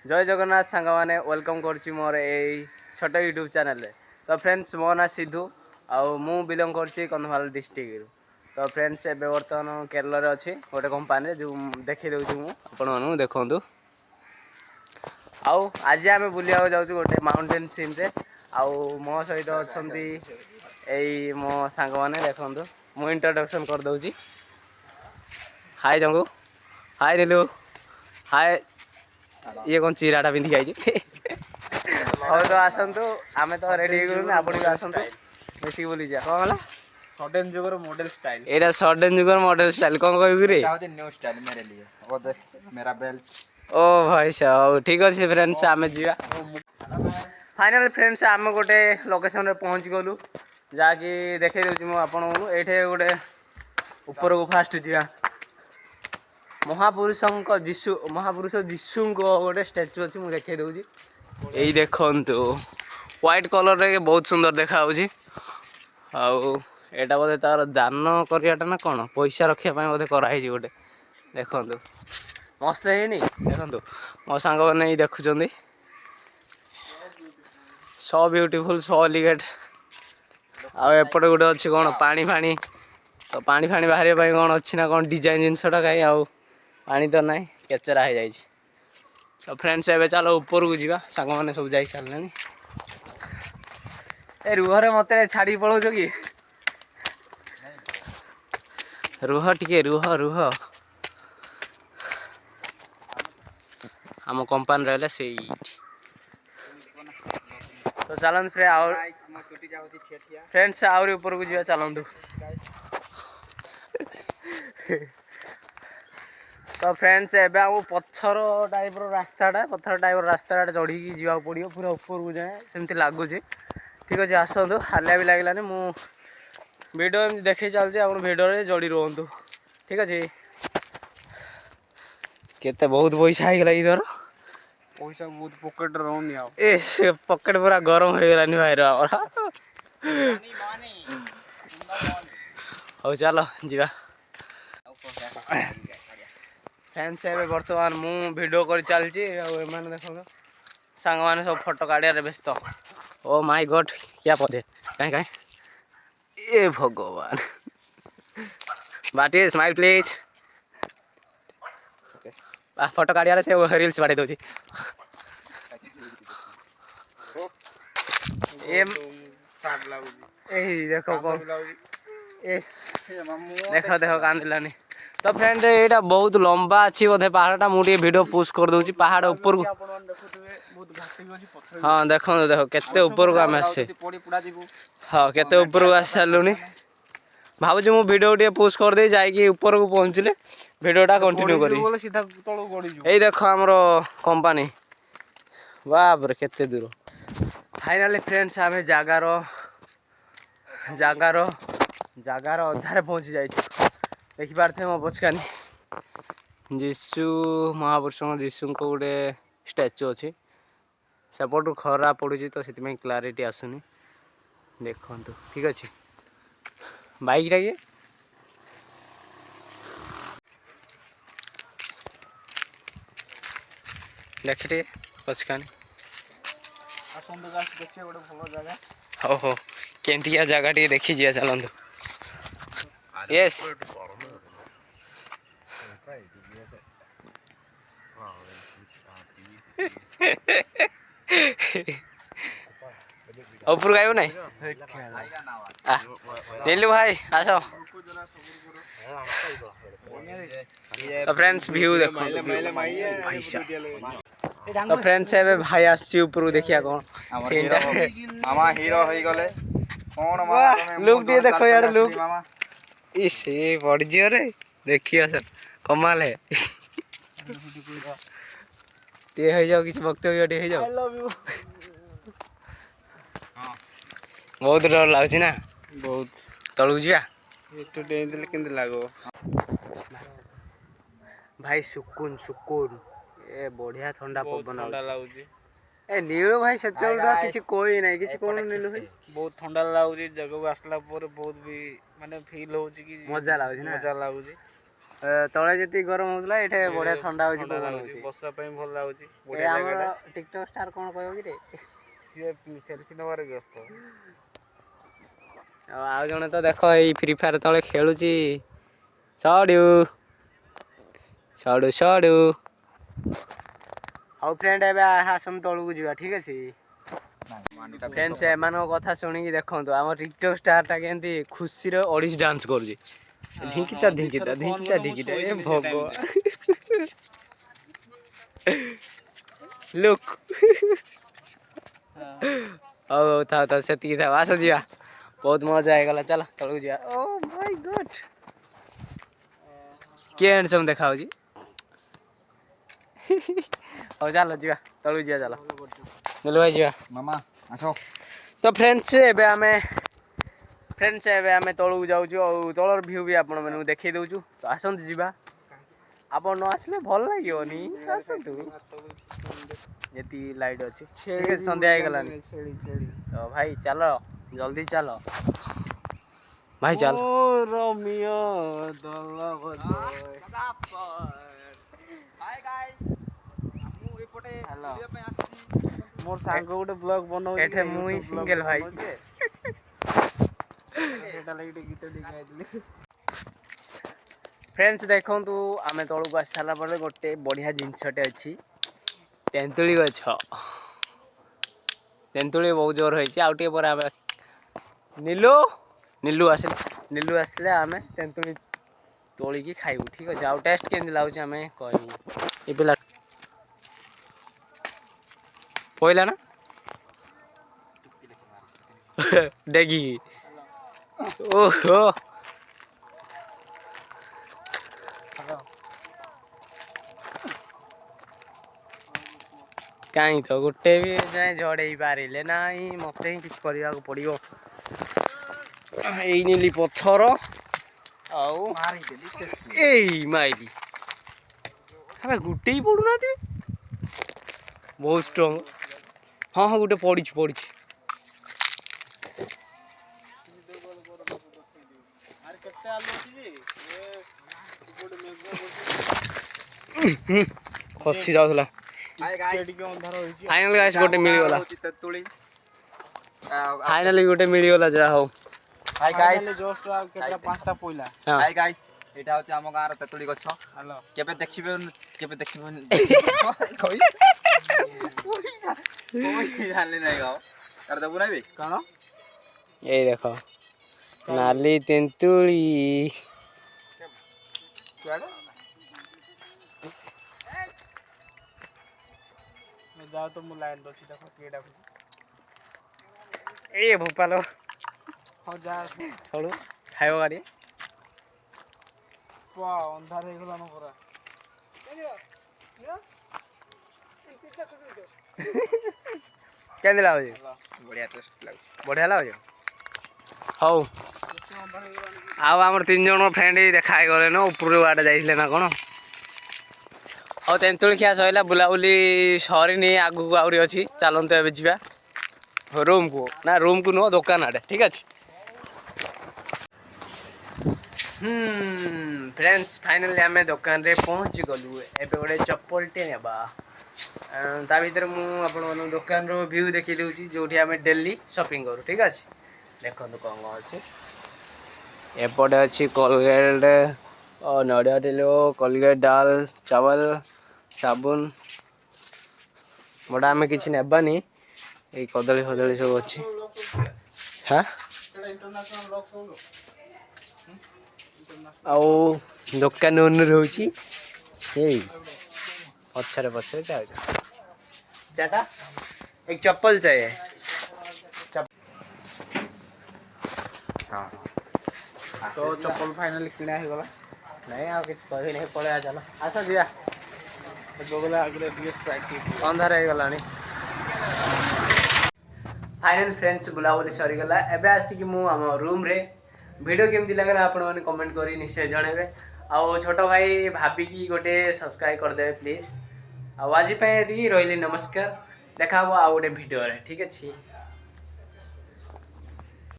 जय जगन्नाथ सांग मैंने वेलकम करुच्ची मोर ए छोट यूट्यूब चैनल तो फ्रेंड्स मो ना सिद्धू आउ मु बिलंग करुच्ची कंधमाल डिस्ट्रिक्ट तो फ्रेंड्स एवं बर्तमान केरल अच्छी गोटे कंपानी जो देखी दूँ मुझे देखु आउ आज आम बुलिया जाऊँ गोटे माउंटेन सीन रे आउ मो सहित अच्छा मो सांग मैंने देखु मु इंट्रोडक्शन कर दूची। हाय जंगू हाय नीलू हाय ये कौन चिराटा पिंधिक आई और तो आसतु आम तो रेडी हो आप आसतु बेसिक बोली जा कौन है सडन जुगर मॉडल स्टाइल एटा सडन जुगर मॉडल स्टाइल कौन कहबी रे न्यू स्टाइल मेरे लिए वो देख मेरा बेल्ट ओ भाई साहब ठीक अच्छे फ्रेंड्स आम जा फाइनल फ्रेंड्स आम गोटे लोकेशन रे पहुँच गलु जहाँकि देखे दूसरी मुझे आपको ये गोटे ऊपर को फास्ट जा महापुरुष जीशु गोटे स्टैचू अच्छी मुझे देखे दूसरी यही देखु व्हाइट कलर रे बहुत सुंदर देखा आटा बोधे तार दान कराटा ना कौन पैसा रखापी बोधे कराई गोटे देखु मस्त है देखु मो सांग मैंने देखुं सो ब्यूटीफुल सो एलिगेट आएपटे गोटे अच्छी कौन पानी फाणी तो पानी फाणी बाहर कौन अच्छी ना कौन डिजाइन जिनसटा कहीं आउ पानी तो ना केचरा हो जाए तो फ्रेंड्स एवं चलो ऊपर को जावा सांग मैंने सब जा सारे ए रुहरे मत छाड़ी पलाऊच कि रुह टिके रुह रुह आम कंपानी रहा से तो चलते फ्रेंड्स आहरी ऊपर को जा चलतु तो फ्रेंड्स एबे आम पत्थर टाइप रास्ताटा पत्थर टाइप रास्ता चढ़ी जावाक पड़ो पूरा ऊपर को जाए सेमती लगुच ठीक अच्छे आसतु हालिया भी लगलानी वीडियो एमती देखे चलती आप वीडियो जोड़ी रुहतु ठीक अच्छे केते बहुत पैसा हो गला इधर पैसा बहुत पॉकेट रहनी ए से पॉकेट पूरा गरम हो गलानी भाई हो चलो जीवा फ्रेंड्स एवं बर्तमान मु वीडियो कर चलती देख सांग मैंने सब फोटो काढ़ व्यस्त ओ माय गॉड क्या पदे कहीं कहीं ए भगवान बाटी स्माइल प्लीज फोटो काढ़ से रिल्स बाड़े दूसरी देखो कौन देख देख कांदिलानी तो फ्रेंड यहाँ बहुत लंबा अच्छी बोधे पहाड़ा मुझे वीडियो पुश कर दूसरी पहाड़ ऊपर को हाँ देखो देख केते ऊपर को आम आसे हाँ केते ऊपर को आस सारूनी भावुँ मु वीडियो टे पुश कर दे जाकि ऊपर को पहुँचले वीडियोटा कंटिन्यू करी यही देख आमर कंपानी बाप रे केते दूर फाइनाली फ्रेंड्स आम जगार अधारे पहुँची जाइए देखिपारे मो पचकानी जीशु महापुरुष जीशु को गोटे स्टैचू अच्छी सेपटू खरा पड़ी तो से क्लारिटी आसुनी देखु ठीक अच्छे बाइक टा देखिए पचकानी हो हो केंतिया जगह टे देखी जा चलतु यस ऊपर गायब ना नीलू भाई आस तो फ्रेंड्स व्यू देखो तो फ्रेंड्स ए भाई आसी ऊपर देखिया कौन सीनटा मामा हीरो हो गले कौन लुक टे देखो यार लुक इस पड़ जियो रे देखिए सर कमाल है टे हो जाओ किसी वक्तव्य टे हो जाओ बहुत डर लगुच ना बहुत तलू जा लगो भाई सुकून सुकून ए बढ़िया ठंडा पवन लगुच ए नीलू भाई से किसी कोई नहीं किसी कौन नीलू भाई बहुत ठंडा लगुच जगह आसला बहुत भी माने फील हो मजा लगुच मजा लगुच ତଳେ ଯେତିକି ଗରମ ହଉଥିଲା ଏଠି ବଢିଆ ଥଣ୍ଡା ହଉଛି ପବନ ହଉଛି। ବସିବା ପାଇଁ ଭଲ ଲାଗୁଛି ଏ ବଢିଆ ଆମର ଜାଗାଟା। ଟିକଟକ୍ ଷ୍ଟାର କଣ କହିବ କି ରେ? ସିଏ ସେଲ୍ଫି ନେବାରେ ବ୍ୟସ୍ତ। ଆଉ ଜଣେ ତ ଦେଖ ଏଇ ଫ୍ରି ଫାୟାର ତଳେ ଖେଳୁଛି ସଡୁ ସଡୁ ସଡୁ। ହଉ ଫ୍ରେଣ୍ଡ ଏବେ ଆସନ୍ତୁ ତଳକୁ ଯିବା ଠିକ ଅଛି। ଫ୍ରେଣ୍ଡ ଏମାନଙ୍କ କଥା ଶୁଣିକି ଦେଖନ୍ତୁ ଆମ ଟିକଟକ୍ ଷ୍ଟାର ଟା କେମିତି ଖୁସିରେ ଓଡିଶୀ ଡାନ୍ସ କରୁଛି। ଧିଙ୍କିତା ଧିଙ୍କିତା ଧିଙ୍କିତା ଧିଙ୍କିତା ଏ ଭଗବାନ। ଲୁକ୍ ହଉ ହଉ ଥାଉ ଥାଉ ସେତିକି ଥାଉ ଆସ ଯିବା। ବହୁତ ମଜା ହେଇଗଲା ଚାଲ ତଳକୁ ଯିବା। ଓ ମାଇ ଗଡ୍ କିଏ ହ୍ୟାଣ୍ଡସମ୍ ଦେଖା ହଉଛି। ହଉ ଚାଲ ଯିବା ତଳକୁ ଯିବା ଚାଲ ବୁଲୁ ଭାଇ ଯିବା। ମାମା ଆସ। ତ ଫ୍ରେଣ୍ଡସ୍ ଏବେ ଆମେ ତଳକୁ ଯାଉଛୁ ଆଉ ତଳର ଭ୍ୟୁ ବି ଆପଣ ମାନଙ୍କୁ ଦେଖେଇ ଦଉଛୁ ତ ଆସନ୍ତୁ ଯିବା। ଆପଣ ନ ଆସିଲେ ଭଲ ଲାଗିବନି ଆସନ୍ତୁ। ଯେତିକି ଲାଇଟ୍ ଅଛି ଠିକ ଅଛି ସନ୍ଧ୍ୟା ହେଇଗଲାଣି ତ ଭାଇ ଚାଲ ଜଲ୍ଦି ଚାଲ। ଭାଇ ଚାଲ। ମୋର ସାଙ୍ଗ ଗୋଟେ ବ୍ଲଗ ବନଉଛି ଏଠେ ମୁଁ ହିଁ ସିଙ୍ଗଲ ଭାଇ। ଫ୍ରେଣ୍ଡସ୍ ଦେଖନ୍ତୁ ଆମେ ତଳକୁ ଆସି ସାରିଲା ପରେ ଗୋଟେ ବଢିଆ ଜିନିଷଟେ ଅଛି। ତେନ୍ତୁଳି ଗଛ ତେନ୍ତୁଳି ବହୁତ ଜୋର ହେଇଛି ଆଉ ଟିକେ ପରେ ଆମେ ନିଲୁ ଆସିଲେ ଆମେ ତେନ୍ତୁଳି ତୋଳିକି ଖାଇବୁ ଠିକ ଅଛି। ଆଉ ଟେଷ୍ଟ କେମିତି ଲାଗୁଛି ଆମେ କହିବୁ। ଏ ପିଲା ପଇଲା ନା ଡେଗିକି ଓହୋ। କାହିଁ ତ ଗୋଟେ ବି ଯାଏ ଝଡେଇ ପାରିଲେ ନାହିଁ ମତେ ହିଁ କିଛି କରିବାକୁ ପଡିବ। ଏଇ ନେଲି ପଥର ଆଉ ଏଇ ମାଇଲି ଗୋଟେ ବି ପଡୁନାହାନ୍ତି ବହୁତ ଷ୍ଟ୍ରଙ୍ଗ। ହଁ ହଁ ଗୋଟେ ପଡିଛି। ଖସି ଯାଉଥିଲା ଫାଇନାଲ ଗାଇସ୍ ଗୋଟେ ମିଳିଗଲା। ଫାଇନାଲି ଗୋଟେ ମିଳିଗଲା ଯାହା ହଉ। ହାଇ ଗାଇସ୍ ପାଞ୍ଚଟା ପଇଲା। ହାଇ ଗାଇସ୍ ଏଇଟା ହଉଛି ଆମ ଗାଁର ତେତୁଳି ଗଛ। କେବେ ଦେଖିବେ ଜାଣିଲି ନାଇଁ ଗାଁ ତାର ଦେବୁ ନାଇଁ କଣ ଏଇ ଦେଖ ନାଲି ତେନ୍ତୁଳି। ଯାଅ ତ ମୁଁ ଲାଇନ୍ ଅଛି ଦେଖ କିଏ ଡାକୁଛି। ଏ ଭୋପାଲ ହଉ ଯା ଖାଇବ ଗାଡି ପୁଅ ଅନ୍ଧାର ହେଇଗଲାଣି ପୁରା। କେମିତି ଲାଗୁଛି? ବଢିଆ ଲାଗୁଛି। ହଉ ଆଉ ଆମର 3 ଜଣ ଫ୍ରେଣ୍ଡ ଦେଖା ହେଇଗଲେନ ଉପରୁ ଆଡେ ଯାଇଥିଲେ ନା କଣ। ହଉ ତେନ୍ତୁଳି ଖିଆ ସରିଲା ବୁଲାବୁଲି ସରିନି ଆଗକୁ ଆହୁରି ଅଛି ଚାଲନ୍ତୁ ଏବେ ଯିବା ରୁମକୁ ନା ରୁମକୁ ନୁହଁ ଦୋକାନ ଆଡେ ଠିକ ଅଛି। ଫ୍ରେଣ୍ଡସ୍ ଫାଇନାଲି ଆମେ ଦୋକାନରେ ପହଞ୍ଚି ଗଲୁ ଏବେ ଗୋଟେ ଚପଲଟେ ନେବା। ତା ଭିତରେ ମୁଁ ଆପଣମାନଙ୍କୁ ଦୋକାନର ଭ୍ୟୁ ଦେଖେଇ ଦେଉଛି ଯୋଉଠି ଆମେ ଡେଲି ସପିଂ କରୁ ଠିକ ଅଛି। ଦେଖନ୍ତୁ କଣ ଅଛି ଏପଟେ ଅଛି କୋଲଗେଟ ନଡ଼ିଆ ତେଲ କୋଲଗେଟ ଡାଲ ଚାवल ସାବୁନ ମୋଟା ଆମେ କିଛି ନେବାନି ଏଇ କଦଳୀ ଫଦଳୀ ସବୁ ଅଛି। ଆଉ ଦୋକାନ ଓନର ହଉଛି ଏଇ ପଛରେ ଯାଉଛ ଚାଟା ଏକ ଚप्पल चाहिए। ତ ଚପଲ ଫାଇନାଲି କିଣା ହେଇଗଲା। ନାଇଁ ଆଉ କିଛି କହିବି ନାହିଁ ପଳେଇବା ଚାଲ ଆସ ଯିବା। ବଗଲା ଆଗରେ ଟିକେ ସ୍ପ୍ରାଇଟ୍ ଅନ୍ଧାର ହେଇଗଲାଣି। ଫାଇନାଲ ଫ୍ରେଣ୍ଡସ୍ ବୁଲାବୁଲି ସରିଗଲା ଏବେ ଆସିକି ମୁଁ ଆମ ରୁମରେ ଭିଡ଼ିଓ କେମିତି ଲାଗିଲା ଆପଣମାନେ କମେଣ୍ଟ କରି ନିଶ୍ଚୟ ଜଣାଇବେ। ଆଉ ଛୋଟ ଭାଇ ଭାବିକି ଗୋଟେ ସବସ୍କ୍ରାଇବ୍ କରିଦେବେ ପ୍ଲିଜ୍। ଆଉ ଆଜି ପାଇଁ ଏତିକି ରହିଲି ନମସ୍କାର ଦେଖା ହବ ଆଉ ଗୋଟେ ଭିଡ଼ିଓରେ ଠିକ୍ ଅଛି।